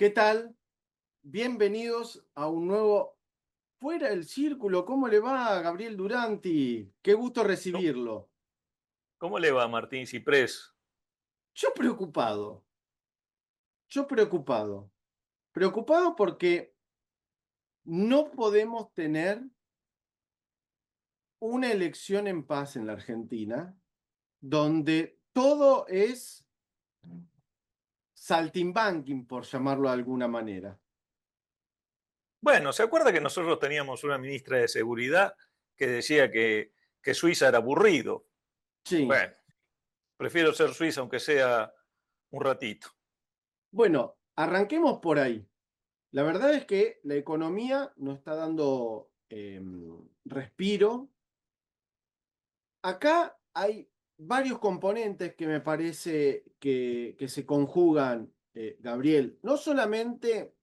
¿Qué tal? Bienvenidos a un nuevo Fuera del Círculo. ¿Cómo le va, Gabriel Duranti? Qué gusto ¿Cómo recibirlo. cómo le va, Martín Ciprés? Yo preocupado, yo preocupado. Preocupado porque no podemos tener una elección en paz en la Argentina donde todo es saltimbanquim, por llamarlo de alguna manera. Bueno, ¿se acuerda que nosotros teníamos una ministra de Seguridad que decía que Suiza era aburrido? Sí. Bueno, prefiero ser Suiza aunque sea un ratito. Bueno, arranquemos por ahí. La verdad es que la economía no está dando respiro. Acá hay varios componentes que me parece que se conjugan, Gabriel. No solamente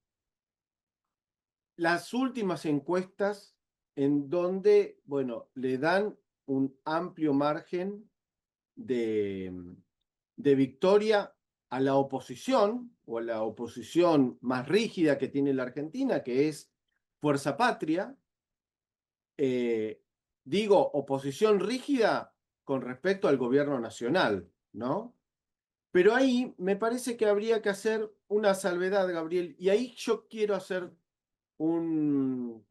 las últimas encuestas en donde, bueno, le dan un amplio margen de, de victoria a la oposición o a la oposición más rígida que tiene la Argentina, que es Fuerza Patria. eh, Digo, oposición rígida con respecto al gobierno nacional, ¿no? Pero ahí me parece que habría que hacer una salvedad, Gabriel, y ahí yo quiero hacer un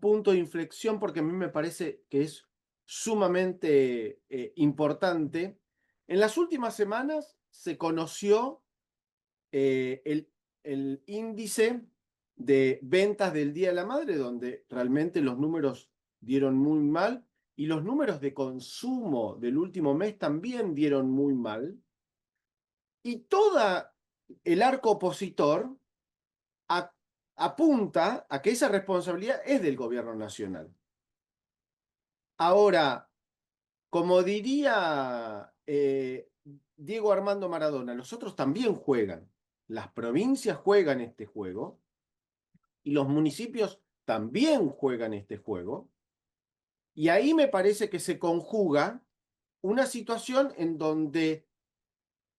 punto de inflexión porque a mí me parece que es sumamente importante. En las últimas semanas se conoció el índice de ventas del Día de la Madre, donde realmente los números dieron muy mal y los números de consumo del último mes también dieron muy mal. Y todo el arco opositor a- apunta a que esa responsabilidad es del gobierno nacional. Ahora, como diría Diego Armando Maradona, los otros también juegan. Las provincias juegan este juego y los municipios también juegan este juego. Y ahí me parece que se conjuga una situación en donde,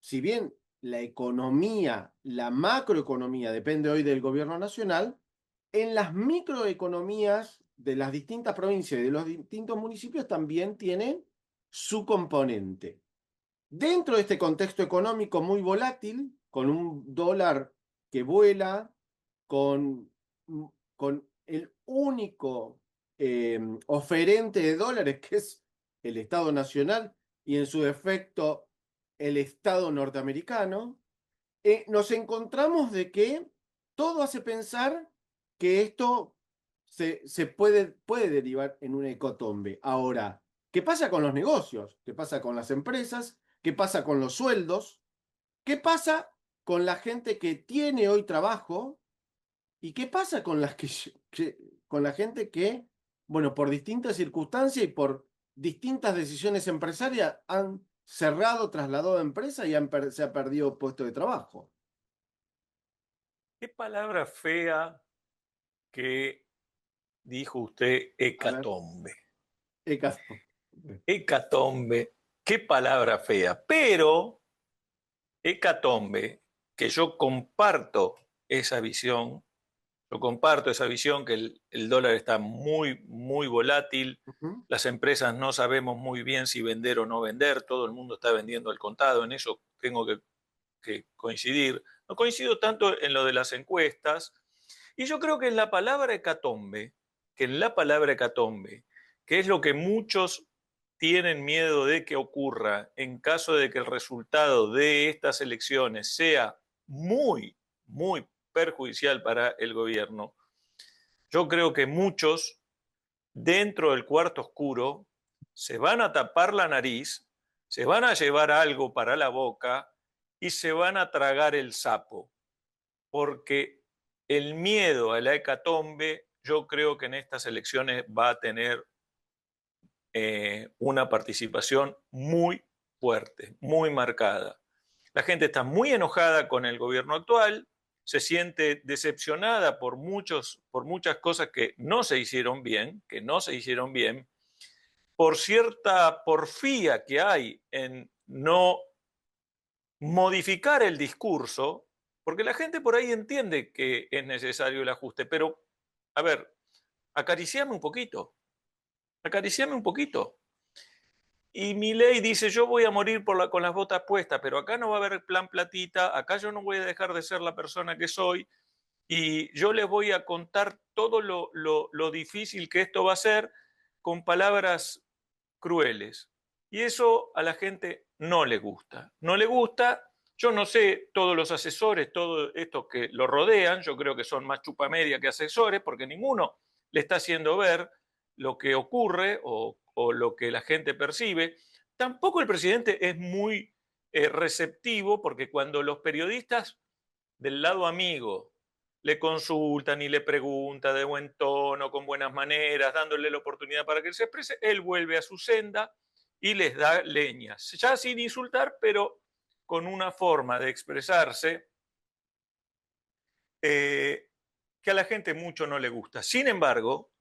si bien la economía, la macroeconomía depende hoy del gobierno nacional, en las microeconomías de las distintas provincias y de los distintos municipios también tienen su componente. Dentro de este contexto económico muy volátil, con un dólar que vuela, con, con el único oferente de dólares que es el Estado Nacional y en su defecto el Estado norteamericano, nos encontramos de que todo hace pensar que esto se puede derivar en una hecatombe. Ahora, ¿qué pasa con los negocios? ¿Qué pasa con las empresas? ¿Qué pasa con los sueldos? ¿Qué pasa con la gente que tiene hoy trabajo? ¿Y qué pasa con con la gente que, bueno, por distintas circunstancias y por distintas decisiones empresarias han cerrado, trasladado de empresa y se ha perdido puesto de trabajo? ¿Qué palabra fea que dijo usted A ver, hecatombe? Hecatombe. Hecatombe, qué palabra fea. Pero hecatombe, que yo comparto esa visión. Yo comparto esa visión que el dólar está muy, muy volátil. Ujú. Las empresas no sabemos muy bien si vender o no vender. Todo el mundo está vendiendo al contado. En eso tengo que coincidir. No coincido tanto en lo de las encuestas. Y yo creo que en la palabra hecatombe, que es lo que muchos tienen miedo de que ocurra en caso de que el resultado de estas elecciones sea muy, muy perjudicial para el gobierno, yo creo que muchos dentro del cuarto oscuro se van a tapar la nariz, se van a llevar algo para la boca y se van a tragar el sapo, porque el miedo a la hecatombe yo creo que en estas elecciones va a tener una participación muy fuerte, muy marcada. La gente está muy enojada con el gobierno actual, se siente decepcionada por muchas cosas que no se hicieron bien, por cierta porfía que hay en no modificar el discurso, Porque la gente por ahí entiende que es necesario el ajuste, pero, a ver, acariciame un poquito, acariciame un poquito. Y Milei dice, yo voy a morir con las botas puestas, pero acá no va a haber plan platita, acá yo no voy a dejar de ser la persona que soy, y yo les voy a contar todo lo difícil que esto va a ser con palabras crueles. Y eso a la gente no le gusta. No le gusta, yo no sé, todos los asesores, todos estos que lo rodean, yo creo que son más chupamedia que asesores, porque ninguno le está haciendo ver lo que ocurre o lo que la gente percibe. Tampoco el presidente es muy receptivo, porque cuando los periodistas del lado amigo le consultan y le preguntan de buen tono, con buenas maneras, dándole la oportunidad para que él se exprese, él vuelve a su senda y les da leñas, ya sin insultar, pero con una forma de expresarse que a la gente mucho no le gusta. Sin embargo,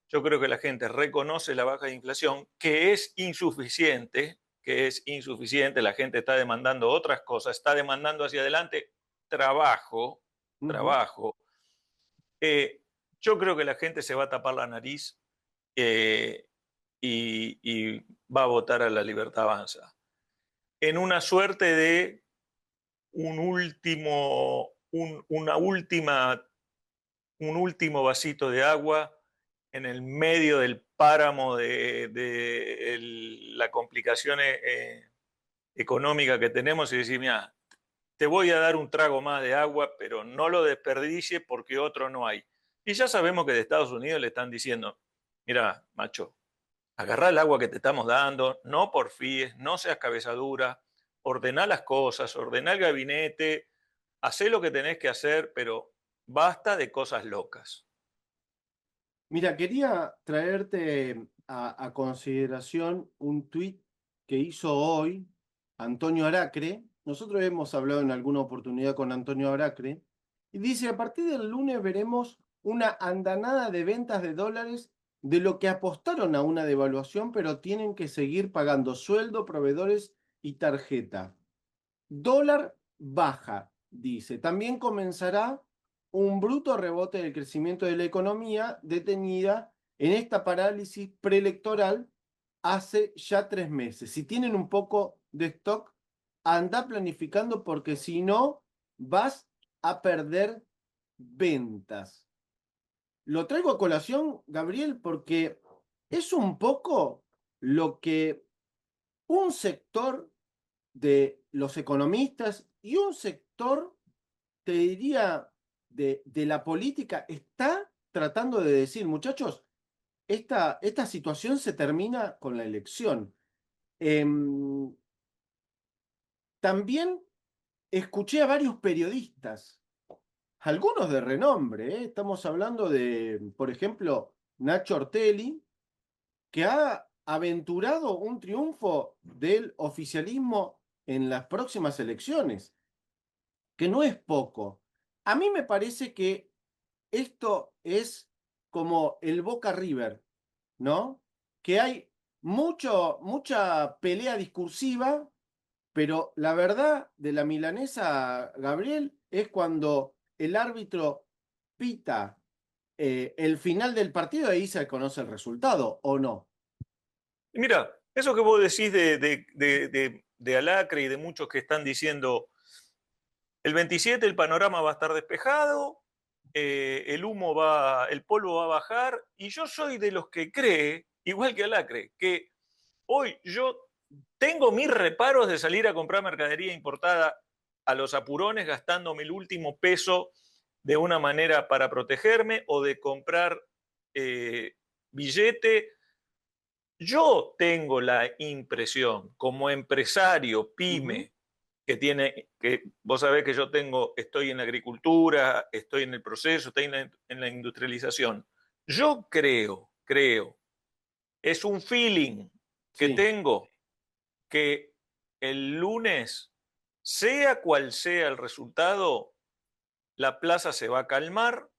yo creo que la gente reconoce la baja de inflación, que es insuficiente, la gente está demandando otras cosas, está demandando hacia adelante trabajo, Ujú. trabajo. Eh, yo creo que la gente se va a tapar la nariz eh, y va a votar a la Libertad Avanza. En una suerte de un último, una última, un último vasito de agua en el medio del páramo de la complicación económica que tenemos y decir, mira, te voy a dar un trago más de agua, pero no lo desperdicie porque otro no hay. Y ya sabemos que de Estados Unidos le están diciendo, mira, macho, agarrá el agua que te estamos dando, no porfíes, no seas cabezadura, ordená las cosas, ordená el gabinete, hacé lo que tenés que hacer, pero basta de cosas locas. Mira, quería traerte a consideración un tuit que hizo hoy Antonio Aracre. Nosotros hemos hablado en alguna oportunidad con Antonio Aracre y dice, a partir del lunes veremos una andanada de ventas de dólares de lo que apostaron a una devaluación, pero tienen que seguir pagando sueldo, proveedores y tarjeta. Dólar baja, dice. También comenzará un bruto rebote del crecimiento de la economía detenida en esta parálisis preelectoral hace ya 3 meses. Si tienen un poco de stock, anda planificando porque si no, vas a perder ventas. Lo traigo a colación, Gabriel, porque es un poco lo que un sector de los economistas y un sector, te diría, de la política está tratando de decir, muchachos, esta situación se termina con la elección. Em, También escuché a varios periodistas, algunos de renombre, ¿eh? Estamos hablando de, por ejemplo, Nacho Ortelli, que ha aventurado un triunfo del oficialismo en las próximas elecciones, que no es poco. A mí me parece que esto es como el Boca River, ¿no? Que hay mucha pelea discursiva, pero la verdad de la milanesa, Gabriel, es cuando el árbitro pita el final del partido y ahí se conoce el resultado, ¿o no? Y mira, eso que vos decís de Alacre y de muchos que están diciendo, el 27 el panorama va a estar despejado, el polvo va a bajar, y yo soy de los que cree, igual que Alacre, que hoy yo tengo mis reparos de salir a comprar mercadería importada a los apurones, gastándome el último peso de una manera para protegerme o de comprar billete. Yo tengo la impresión, como empresario, Ujú. pyme, que vos sabés que estoy en la agricultura, estoy en el proceso, estoy en la industrialización. Yo creo, es un feeling que Sí. tengo que el lunes, sea cual sea el resultado, la plaza se va a calmar,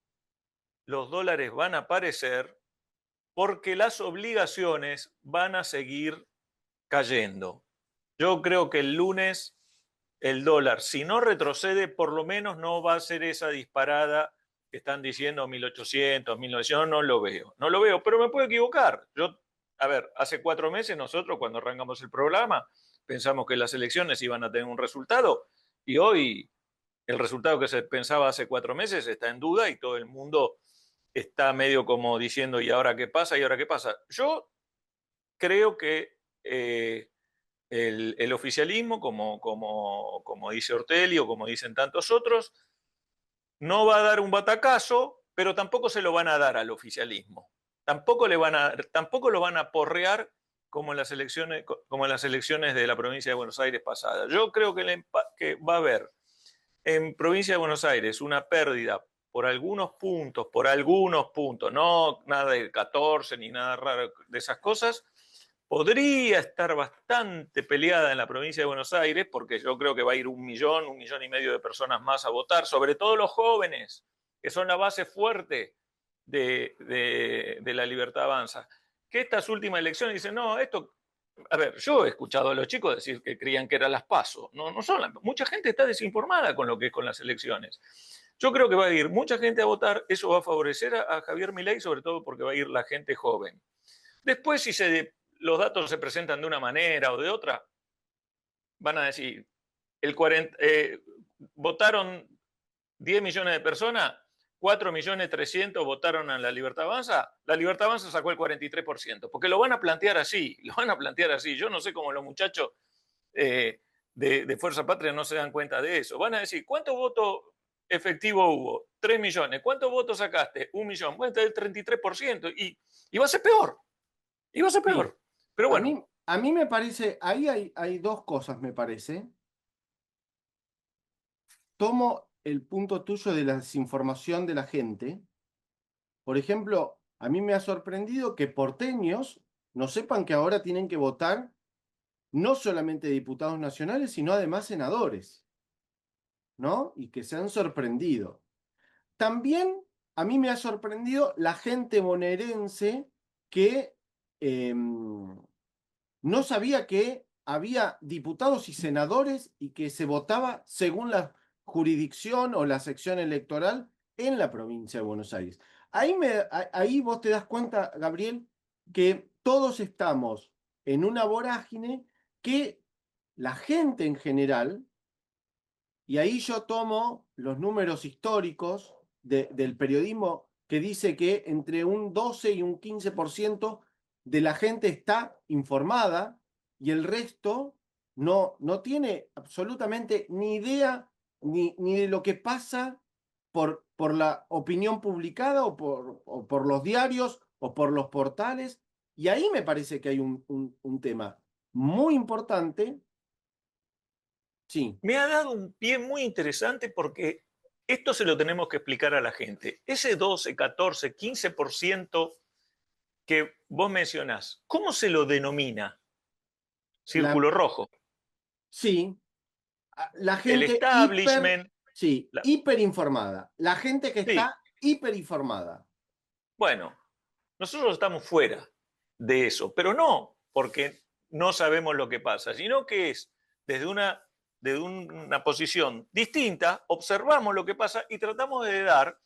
los dólares van a aparecer, porque las obligaciones van a seguir cayendo. Yo creo que el lunes el dólar, si no retrocede, por lo menos no va a ser esa disparada que están diciendo 1800, 1900, no lo veo. No lo veo, pero me puedo equivocar. Yo, a ver, hace 4 meses nosotros cuando arrancamos el programa pensamos que las elecciones iban a tener un resultado y hoy el resultado que se pensaba hace 4 meses está en duda y todo el mundo está medio como diciendo, ¿y ahora qué pasa? ¿Y ahora qué pasa? Yo creo que el oficialismo, como dice Ortelli o como dicen tantos otros, no va a dar un batacazo, pero tampoco se lo van a dar al oficialismo. Tampoco lo van a porrear como en las elecciones de la provincia de Buenos Aires pasada. Yo creo que va a haber en provincia de Buenos Aires una pérdida por algunos puntos, no nada de 14 ni nada raro de esas cosas, podría estar bastante peleada en la provincia de Buenos Aires, porque yo creo que va a ir 1 millón y medio de personas más a votar, sobre todo los jóvenes, que son la base fuerte de la Libertad Avanza. Que estas últimas elecciones dicen, no, esto, a ver, yo he escuchado a los chicos decir que creían que eran las PASO. No, no son mucha gente está desinformada con lo que es con las elecciones. Yo creo que va a ir mucha gente a votar, eso va a favorecer a Javier Milei, sobre todo porque va a ir la gente joven. Después, si los datos se presentan de una manera o de otra, van a decir, votaron 10 millones de personas, 4.300.000 votaron a la Libertad Avanza, la Libertad Avanza sacó el 43%, porque lo van a plantear así, lo van a plantear así. Yo no sé cómo los muchachos de Fuerza Patria no se dan cuenta de eso. Van a decir, ¿cuántos votos efectivos hubo? 3 millones. ¿Cuántos votos sacaste? 1 millón. Bueno, está el 33%. Y va a ser peor. Y va a ser Sí, peor. Pero a bueno, mí, a mí me parece, ahí hay dos cosas, me parece. Tomo el punto tuyo de la desinformación de la gente. Por ejemplo, a mí me ha sorprendido que porteños no sepan que ahora tienen que votar no solamente diputados nacionales, sino además senadores, ¿no? Y que se han sorprendido. También a mí me ha sorprendido la gente bonaerense que no sabía que había diputados y senadores y que se votaba según la jurisdicción o la sección electoral en la provincia de Buenos Aires. Ahí vos te das cuenta, Gabriel, que todos estamos en una vorágine que la gente en general, y ahí yo tomo los números históricos del periodismo que dice que entre un 12 y un 15% de la gente está informada y el resto no tiene absolutamente ni idea ni de lo que pasa por la opinión publicada o por los diarios o por los portales. Y ahí me parece que hay un tema muy importante. Sí, me ha dado un pie muy interesante porque esto se lo tenemos que explicar a la gente. Ese 12, 14, 15% que vos mencionás, ¿cómo se lo denomina? la, Círculo rojo. sí, la El gente establishment. sí, hiperinformada. La gente que Sí, está hiperinformada. bueno, nosotros estamos fuera de eso, pero no porque no sabemos lo que pasa, sino que es desde una posición distinta, observamos lo que pasa y tratamos de dar,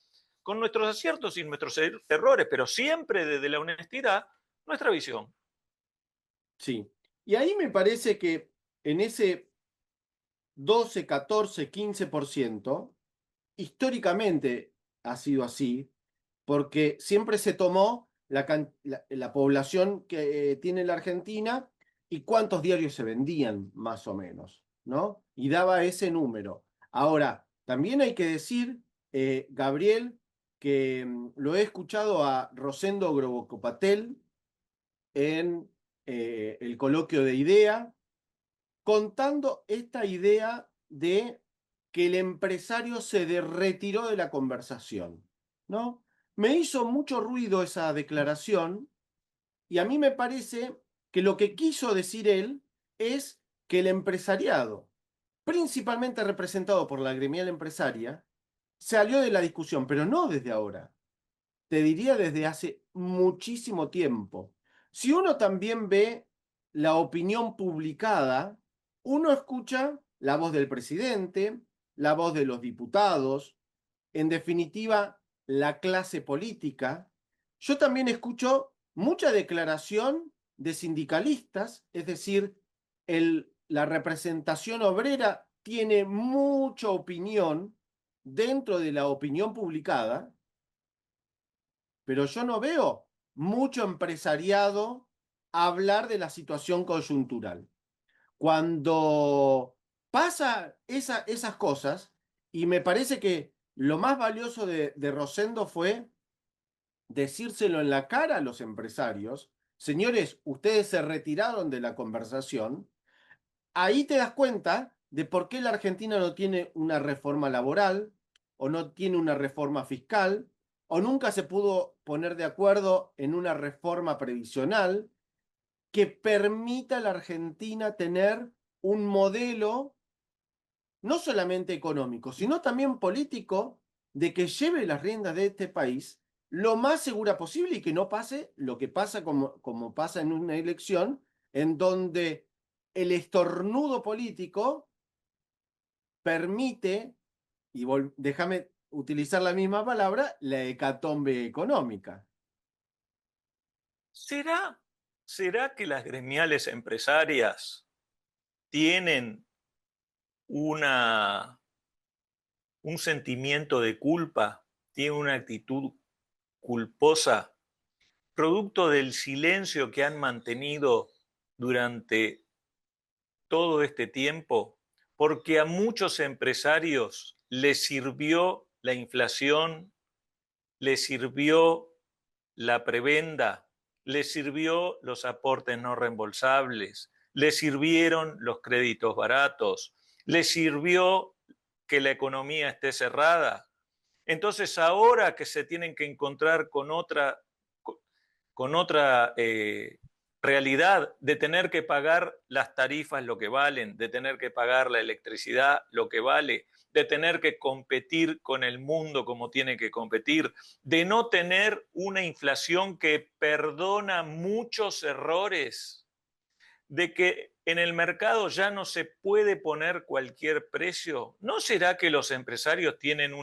con nuestros aciertos y nuestros errores, pero siempre desde la honestidad, nuestra visión. Sí. Y ahí me parece que en ese 12, 14, 15%, históricamente ha sido así, porque siempre se tomó la población que tiene la Argentina y cuántos diarios se vendían, más o menos, ¿no? Y daba ese número. Ahora, también hay que decir, Gabriel, que lo he escuchado a Rosendo Grobocopatel en el coloquio de IDEA, contando esta idea de que el empresario se retiró de la conversación, ¿no? Me hizo mucho ruido esa declaración y a mí me parece que lo que quiso decir él es que el empresariado, principalmente representado por la gremial empresaria, salió de la discusión, pero no desde ahora, te diría desde hace muchísimo tiempo. Si uno también ve la opinión publicada, uno escucha la voz del presidente, la voz de los diputados, en definitiva, la clase política. Yo también escucho mucha declaración de sindicalistas, es decir, la representación obrera tiene mucha opinión dentro de la opinión publicada, pero yo no veo mucho empresariado hablar de la situación coyuntural. Cuando pasa esas cosas, y me parece que lo más valioso de Rosendo fue decírselo en la cara a los empresarios, señores, ustedes se retiraron de la conversación, ahí te das cuenta de por qué la Argentina no tiene una reforma laboral o no tiene una reforma fiscal o nunca se pudo poner de acuerdo en una reforma previsional que permita a la Argentina tener un modelo no solamente económico, sino también político de que lleve las riendas de este país lo más segura posible y que no pase lo que pasa como pasa en una elección, en donde el estornudo político permite, y déjame utilizar la misma palabra, la hecatombe económica. ¿Será que las gremiales empresarias tienen una, un sentimiento de culpa, tienen una actitud culposa, producto del silencio que han mantenido durante todo este tiempo? Porque a muchos empresarios les sirvió la inflación, les sirvió la prebenda, les sirvió los aportes no reembolsables, les sirvieron los créditos baratos, les sirvió que la economía esté cerrada. Entonces ahora que se tienen que encontrar con otra realidad de tener que pagar las tarifas lo que valen, de tener que pagar la electricidad lo que vale, de tener que competir con el mundo como tiene que competir, de no tener una inflación que perdona muchos errores, de que en el mercado ya no se puede poner cualquier precio. ¿No será que los empresarios tienen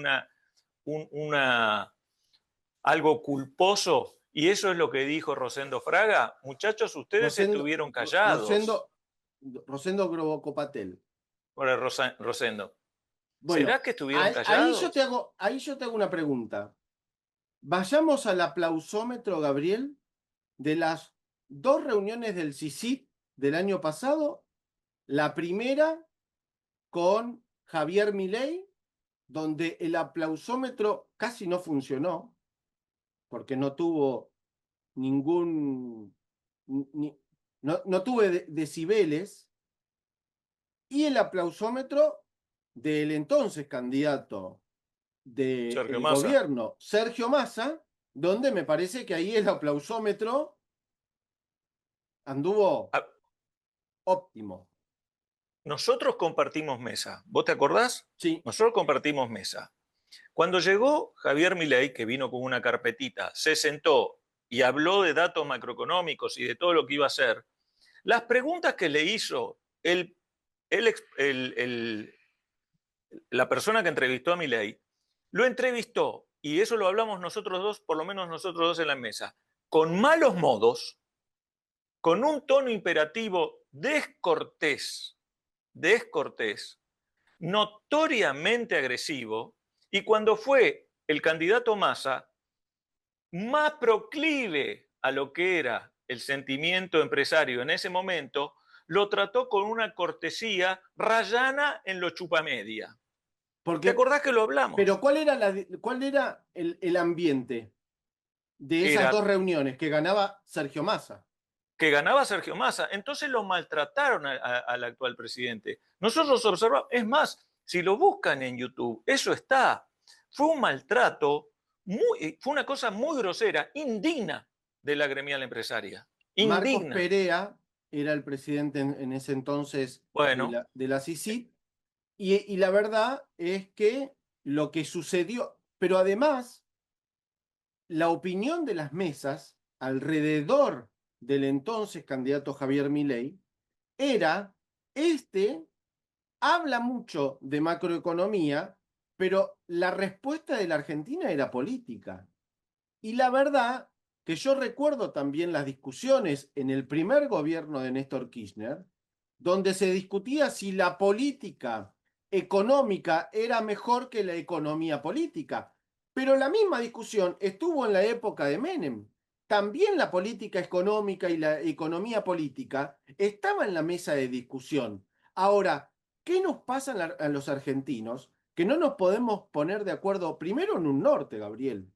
algo culposo? Y eso es lo que dijo Rosendo Fraga. Muchachos, ustedes Rosendo, estuvieron callados. Rosendo, Rosendo Grobocopatel. Ahora, Rosendo, Bueno, ¿será que estuvieron callados? ahí yo te hago una pregunta. Vayamos al aplausómetro, Gabriel, de las dos reuniones del CICIT del año pasado. La primera con Javier Milei, donde el aplausómetro casi no funcionó, porque no tuvo ningún, no tuve decibeles, y el aplausómetro del entonces candidato Sergio del Massa. gobierno, Sergio Massa, donde me parece que ahí el aplausómetro anduvo Ah, óptimo. nosotros compartimos mesa. ¿Vos te acordás? Sí, Nosotros compartimos mesa. Cuando llegó Javier Milei, que vino con una carpetita, se sentó y habló de datos macroeconómicos y de todo lo que iba a hacer, las preguntas que le hizo el, el, la persona que entrevistó a Milei, lo entrevistó, y eso lo hablamos nosotros dos, por lo menos nosotros dos en la mesa, con malos modos, con un tono imperativo descortés, notoriamente agresivo, y cuando fue el candidato Massa, más proclive a lo que era el sentimiento empresario en ese momento, lo trató con una cortesía rayana en lo chupamedia. ¿Te porque, acordás que lo pero hablamos? cuál era el ambiente de esas dos Era reuniones que ganaba Sergio Massa? que ganaba Sergio Massa. Entonces lo maltrataron al actual presidente. Nosotros observamos, es más, si lo buscan en YouTube, eso está. Fue un maltrato, fue una cosa muy grosera, indigna de la gremial empresaria. Marcos Indigna. Perea era el presidente en ese entonces Bueno, de la CICIT, y la verdad es que lo que sucedió, pero además la opinión de las mesas alrededor del entonces candidato Javier Milei era: este habla mucho de macroeconomía, pero la respuesta de la Argentina era política. Y la verdad que yo recuerdo también las discusiones en el primer gobierno de Néstor Kirchner, donde se discutía si la política económica era mejor que la economía política. Pero la misma discusión estuvo en la época de Menem. También la política económica y la economía política estaban en la mesa de discusión. Ahora, ¿qué nos pasa a los argentinos? Que no nos podemos poner de acuerdo primero en un norte, Gabriel.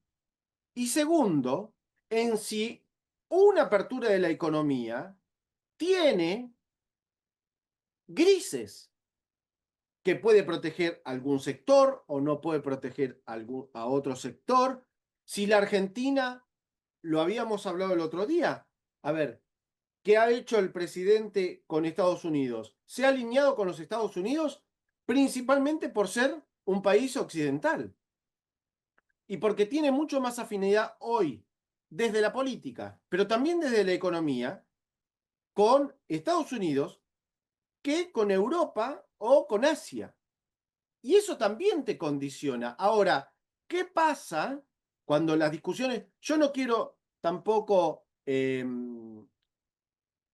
Y segundo, en si una apertura de la economía tiene grises que puede proteger algún sector o no puede proteger a otro sector. Si la Argentina, lo habíamos hablado el otro día, a ver, ¿qué ha hecho el presidente con Estados Unidos? Se ha alineado con los Estados Unidos principalmente por ser un país occidental y porque tiene mucho más afinidad hoy desde la política, pero también desde la economía, con Estados Unidos que con Europa o con Asia. Y eso también te condiciona. Ahora, ¿qué pasa cuando las discusiones... Yo no quiero tampoco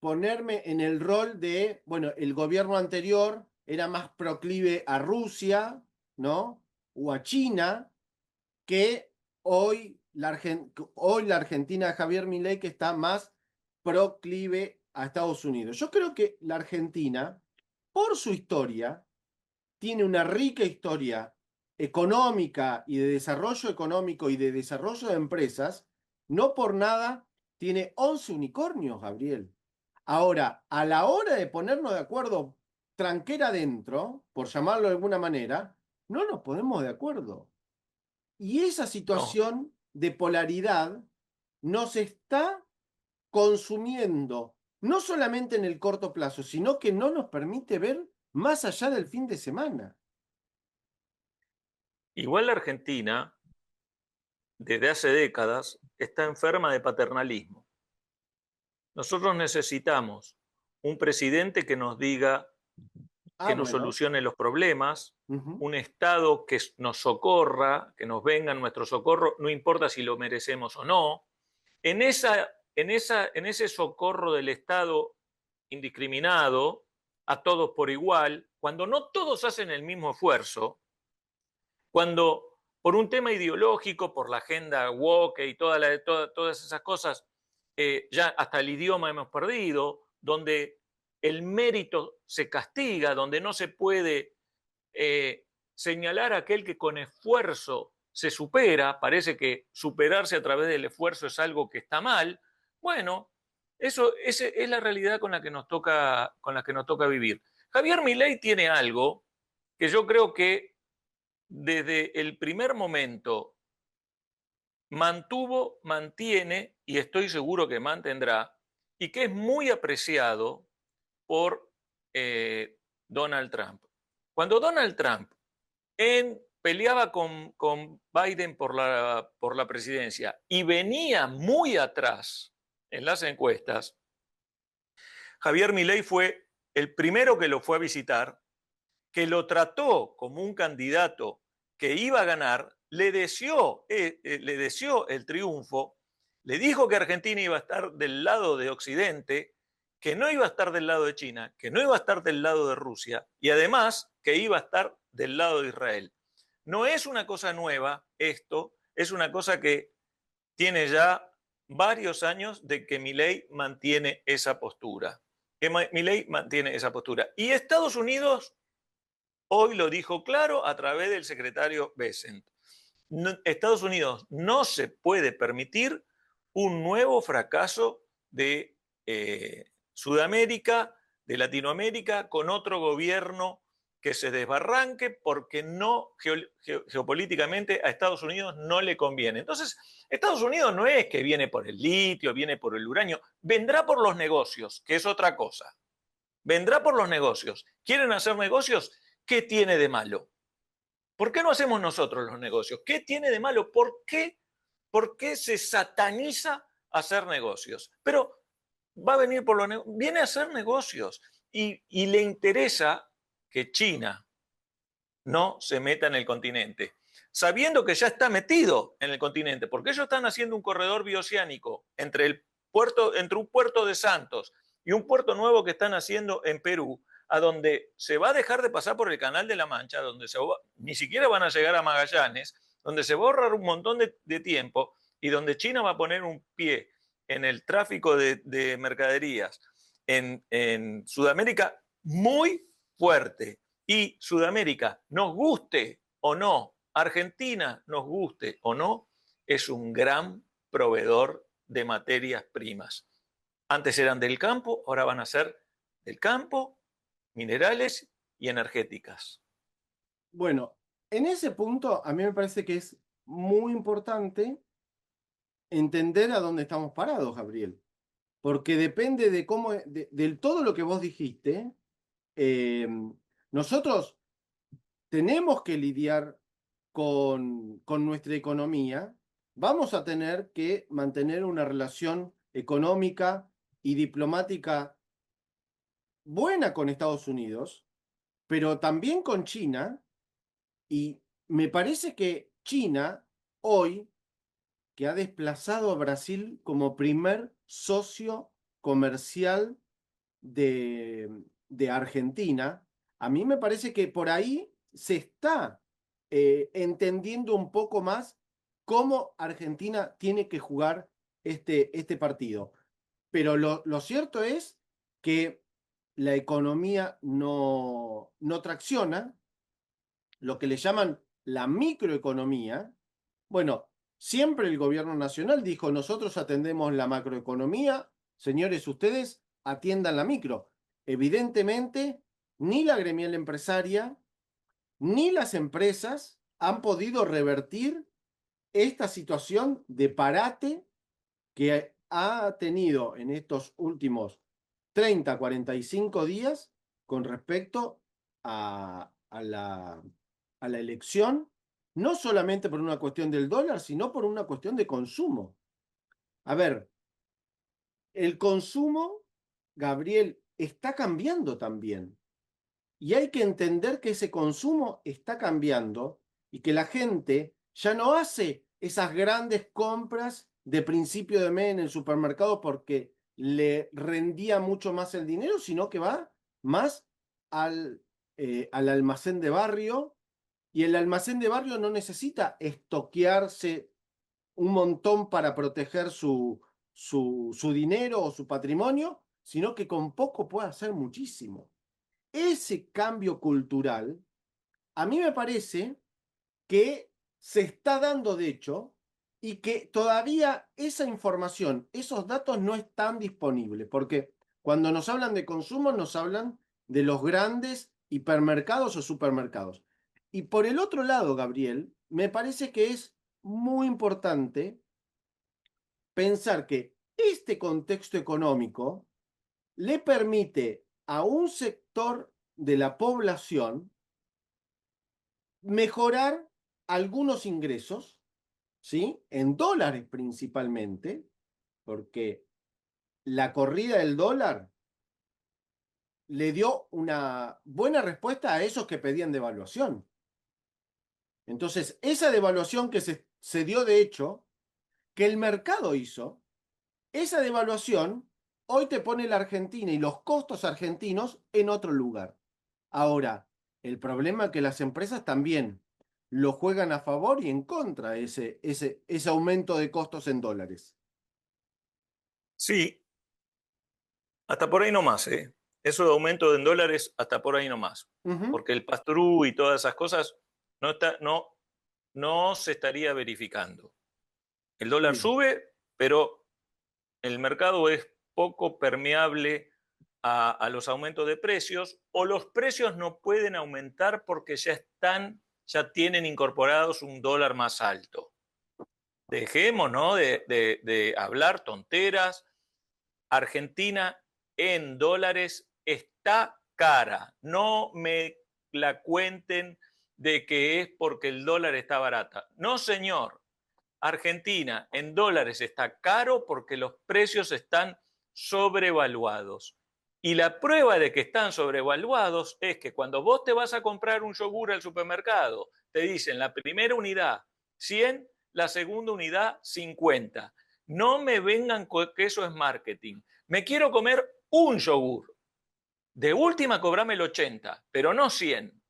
ponerme en el rol de, bueno, el gobierno anterior era más proclive a Rusia, ¿no? O a China, que hoy la Argentina de Javier Milei que está más proclive a Estados Unidos. Yo creo que la Argentina, por su historia, tiene una rica historia económica y de desarrollo económico y de desarrollo de empresas, no por nada tiene 11 unicornios, Gabriel. Ahora, a la hora de ponernos de acuerdo tranquera adentro, por llamarlo de alguna manera, no nos ponemos de acuerdo. Y esa No, situación de polaridad nos está consumiendo, no solamente en el corto plazo, sino que no nos permite ver más allá del fin de semana. igual la Argentina, desde hace décadas, está enferma de paternalismo. Nosotros necesitamos un presidente que nos diga, Ah, que nos bueno. solucione los problemas, Ujú. un Estado que nos socorra, que nos venga en nuestro socorro, no importa si lo merecemos o no. En ese socorro del Estado indiscriminado, a todos por igual, cuando no todos hacen el mismo esfuerzo, cuando por un tema ideológico, por la agenda woke y todas esas cosas, ya hasta el idioma hemos perdido, donde el mérito se castiga, donde no se puede señalar a aquel que con esfuerzo se supera, parece que superarse a través del esfuerzo es algo que está mal, bueno, esa es la realidad con la que nos toca vivir. Javier Milei tiene algo que yo creo que desde el primer momento mantuvo, mantiene y estoy seguro que mantendrá, y que es muy apreciado por Donald Trump. Cuando Donald Trump peleaba con Biden por la presidencia y venía muy atrás en las encuestas, Javier Milei fue el primero que lo fue a visitar, que lo trató como un candidato que iba a ganar, le deseó el triunfo, le dijo que Argentina iba a estar del lado de Occidente, que no iba a estar del lado de China, que no iba a estar del lado de Rusia y además que iba a estar del lado de Israel. No es una cosa nueva esto, es una cosa que tiene ya varios años de que Milei mantiene esa postura. Que Milei mantiene esa postura. Y Estados Unidos hoy lo dijo claro a través del secretario Bessent. No, Estados Unidos no se puede permitir un nuevo fracaso de Sudamérica, de Latinoamérica, con otro gobierno que se desbarranque porque no geopolíticamente a Estados Unidos no le conviene. Entonces, Estados Unidos no es que viene por el litio, viene por el uranio, vendrá por los negocios, que es otra cosa. Vendrá por los negocios. ¿Quieren hacer negocios? ¿Qué tiene de malo? ¿Por qué no hacemos nosotros los negocios? ¿Qué tiene de malo? ¿Por qué se sataniza hacer negocios? Pero va a venir por los negocios, viene a hacer negocios y le interesa que China no se meta en el continente, sabiendo que ya está metido en el continente, porque ellos están haciendo un corredor bioceánico entre un puerto de Santos y un puerto nuevo que están haciendo en Perú, a donde se va a dejar de pasar por el Canal de la Mancha, donde ni siquiera van a llegar a Magallanes, donde se va a ahorrar un montón de tiempo y donde China va a poner un pie en el tráfico de mercaderías en Sudamérica muy fuerte. Y Sudamérica, nos guste o no, Argentina, nos guste o no, es un gran proveedor de materias primas. Antes eran del campo, ahora van a ser del campo, minerales y energéticas. Bueno, en ese punto a mí me parece que es muy importante entender a dónde estamos parados, Gabriel, porque depende de cómo, del todo lo que vos dijiste, eh, nosotros tenemos que lidiar con nuestra economía, vamos a tener que mantener una relación económica y diplomática buena con Estados Unidos, pero también con China, y me parece que China hoy, que ha desplazado a Brasil como primer socio comercial de, de Argentina, a mí me parece que por ahí se está entendiendo un poco más cómo Argentina tiene que jugar este partido. Pero lo cierto es que la economía no tracciona, lo que le llaman la microeconomía. Bueno, siempre el gobierno nacional dijo, nosotros atendemos la macroeconomía, señores, ustedes atiendan la micro. Evidentemente, ni la gremial empresaria, ni las empresas han podido revertir esta situación de parate que ha tenido en estos últimos 30, 45 días con respecto a la elección, no solamente por una cuestión del dólar, sino por una cuestión de consumo. A ver, el consumo, Gabriel, está cambiando también. Y hay que entender que ese consumo está cambiando y que la gente ya no hace esas grandes compras de principio de mes en el supermercado porque le rendía mucho más el dinero, sino que va más al almacén de barrio, y el almacén de barrio no necesita estoquearse un montón para proteger su dinero o su patrimonio, sino que con poco puede hacer muchísimo. Ese cambio cultural, a mí me parece que se está dando de hecho y que todavía esa información, esos datos no están disponibles, porque cuando nos hablan de consumo nos hablan de los grandes hipermercados o supermercados. Y por el otro lado, Gabriel, me parece que es muy importante pensar que este contexto económico le permite a un sector de la población mejorar algunos ingresos, ¿sí? En dólares principalmente, porque la corrida del dólar le dio una buena respuesta a esos que pedían devaluación. Entonces, esa devaluación que se dio de hecho, que el mercado hizo, esa devaluación hoy te pone la Argentina y los costos argentinos en otro lugar. Ahora, el problema es que las empresas también lo juegan a favor y en contra ese aumento de costos en dólares. Sí, hasta por ahí nomás, ¿eh? Eso de aumento en dólares, hasta por ahí nomás. Ujú. Porque el pass-through y todas esas cosas no se estaría verificando. El dólar Sí. sube, pero el mercado es poco permeable a los aumentos de precios, o los precios no pueden aumentar porque ya tienen incorporados un dólar más alto. Dejemos, ¿no?, de hablar tonteras. Argentina en dólares está cara. No me la cuenten de que es porque el dólar está barata. No, señor. Argentina en dólares está caro porque los precios están sobrevaluados. Y la prueba de que están sobrevaluados es que cuando vos te vas a comprar un yogur al supermercado, te dicen la primera unidad 100, la segunda unidad 50. No me vengan que eso es marketing. Me quiero comer un yogur. De última, cobrame el 80, pero no 100.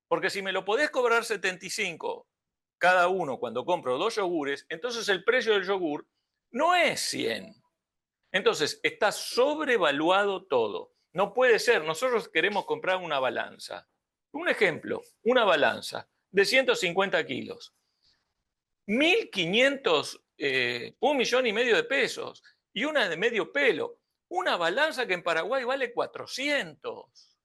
Porque si me lo podés cobrar 75 cada uno cuando compro 2 yogures, entonces el precio del yogur no es 100. Entonces, está sobrevaluado todo. No puede ser. Nosotros queremos comprar una balanza. Un ejemplo, una balanza de 150 kilos. 1.500, 1,5 millones de pesos. Y una de medio pelo. Una balanza que en Paraguay vale 400.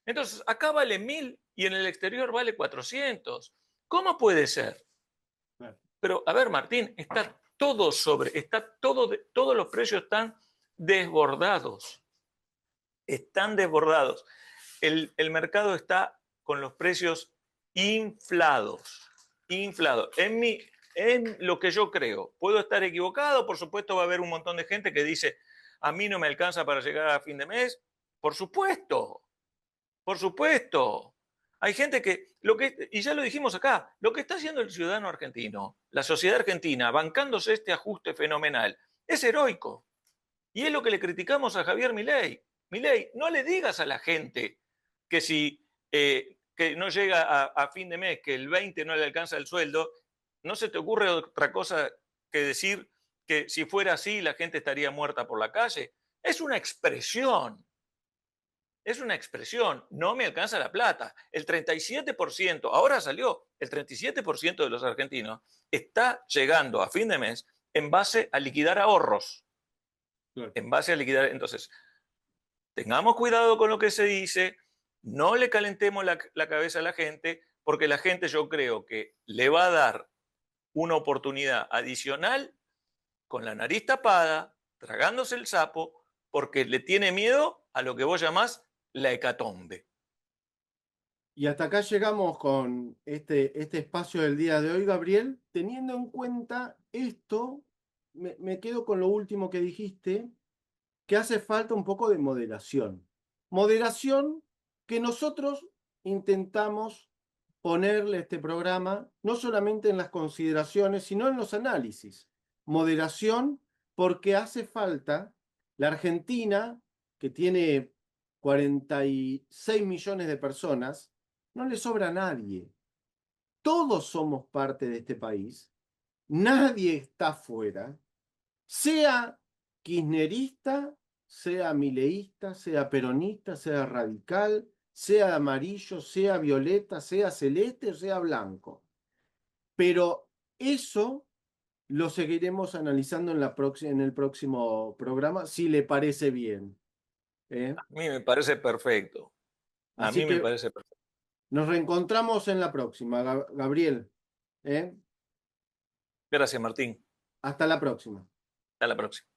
Entonces, acá vale 1.000 y en el exterior vale 400. ¿Cómo puede ser? Pero, a ver, Martín, está todo todos los precios están desbordados. Están desbordados. El mercado está con los precios inflados. Inflados. En lo que yo creo. Puedo estar equivocado, por supuesto va a haber un montón de gente que dice, a mí no me alcanza para llegar a fin de mes. Por supuesto. Por supuesto. Hay gente y ya lo dijimos acá, lo que está haciendo el ciudadano argentino, la sociedad argentina, bancándose este ajuste fenomenal, es heroico. Y es lo que le criticamos a Javier Milei. Milei, no le digas a la gente que si que no llega a fin de mes, que el 20 no le alcanza el sueldo, no se te ocurre otra cosa que decir que si fuera así la gente estaría muerta por la calle. Es una expresión. Es una expresión, no me alcanza la plata. El 37%, ahora salió, el 37% de los argentinos está llegando a fin de mes en base a liquidar ahorros. Claro. En base a liquidar. Entonces, tengamos cuidado con lo que se dice, no le calentemos la cabeza a la gente, porque la gente yo creo que le va a dar una oportunidad adicional con la nariz tapada, tragándose el sapo, porque le tiene miedo a lo que vos llamás la hecatombe. Y hasta acá llegamos con este espacio del día de hoy, Gabriel. Teniendo en cuenta esto, me quedo con lo último que dijiste, que hace falta un poco de moderación. Moderación que nosotros intentamos ponerle a este programa, no solamente en las consideraciones, sino en los análisis. Moderación porque hace falta la Argentina, que tiene 46 millones de personas, no le sobra a nadie. Todos somos parte de este país. Nadie está fuera. Sea kirchnerista, sea mileísta, sea peronista, sea radical, sea amarillo, sea violeta, sea celeste o sea blanco. Pero eso lo seguiremos analizando en el próximo programa, si le parece bien. A mí me parece perfecto. A mí me parece perfecto. Nos reencontramos en la próxima, Gabriel. Gracias, Martín. Hasta la próxima. Hasta la próxima.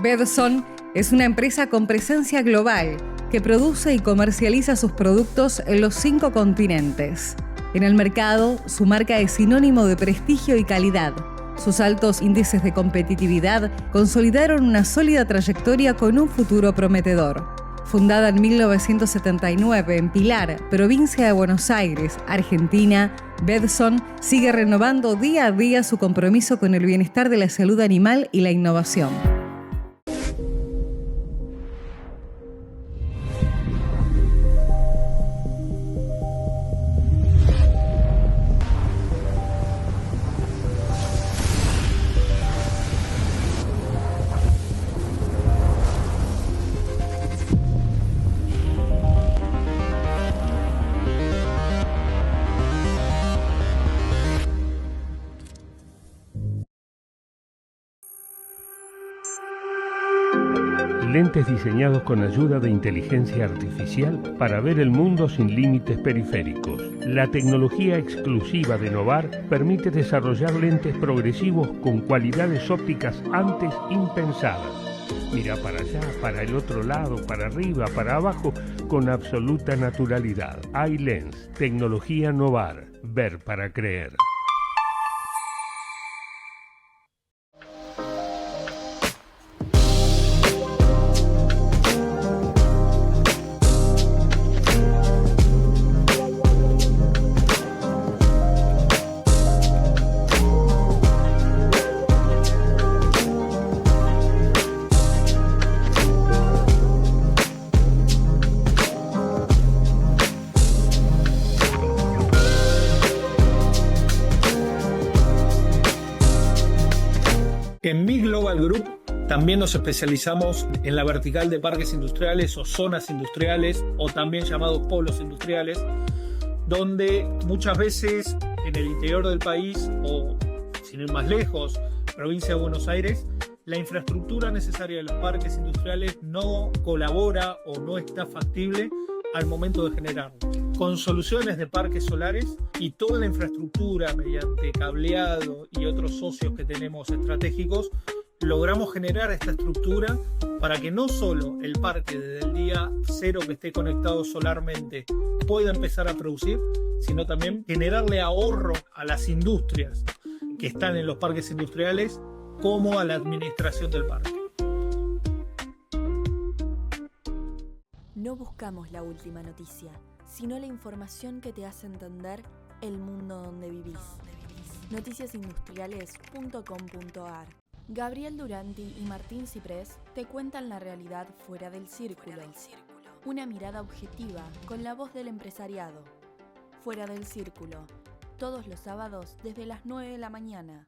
Bedson es una empresa con presencia global que produce y comercializa sus productos en los 5 continentes. En el mercado, su marca es sinónimo de prestigio y calidad. Sus altos índices de competitividad consolidaron una sólida trayectoria con un futuro prometedor. Fundada en 1979 en Pilar, provincia de Buenos Aires, Argentina, Bedson sigue renovando día a día su compromiso con el bienestar de la salud animal y la innovación. Lentes diseñados con ayuda de inteligencia artificial para ver el mundo sin límites periféricos. La tecnología exclusiva de Novar permite desarrollar lentes progresivos con cualidades ópticas antes impensadas. Mira para allá, para el otro lado, para arriba, para abajo, con absoluta naturalidad. iLens, tecnología Novar. Ver para creer. En Mi Global Group también nos especializamos en la vertical de parques industriales o zonas industriales o también llamados polos industriales, donde muchas veces en el interior del país o, sin ir más lejos, provincia de Buenos Aires, la infraestructura necesaria de los parques industriales no colabora o no está factible al momento de generarlo. Con soluciones de parques solares y toda la infraestructura mediante cableado y otros socios que tenemos estratégicos, logramos generar esta estructura para que no solo el parque desde el día cero que esté conectado solarmente pueda empezar a producir, sino también generarle ahorro a las industrias que están en los parques industriales como a la administración del parque. No buscamos la última noticia, sino la información que te hace entender el mundo donde vivís. Noticiasindustriales.com.ar. Gabriel Duranti y Martín Ciprés te cuentan la realidad fuera del círculo. Una mirada objetiva con la voz del empresariado. Fuera del círculo, todos los sábados desde las 9 de la mañana.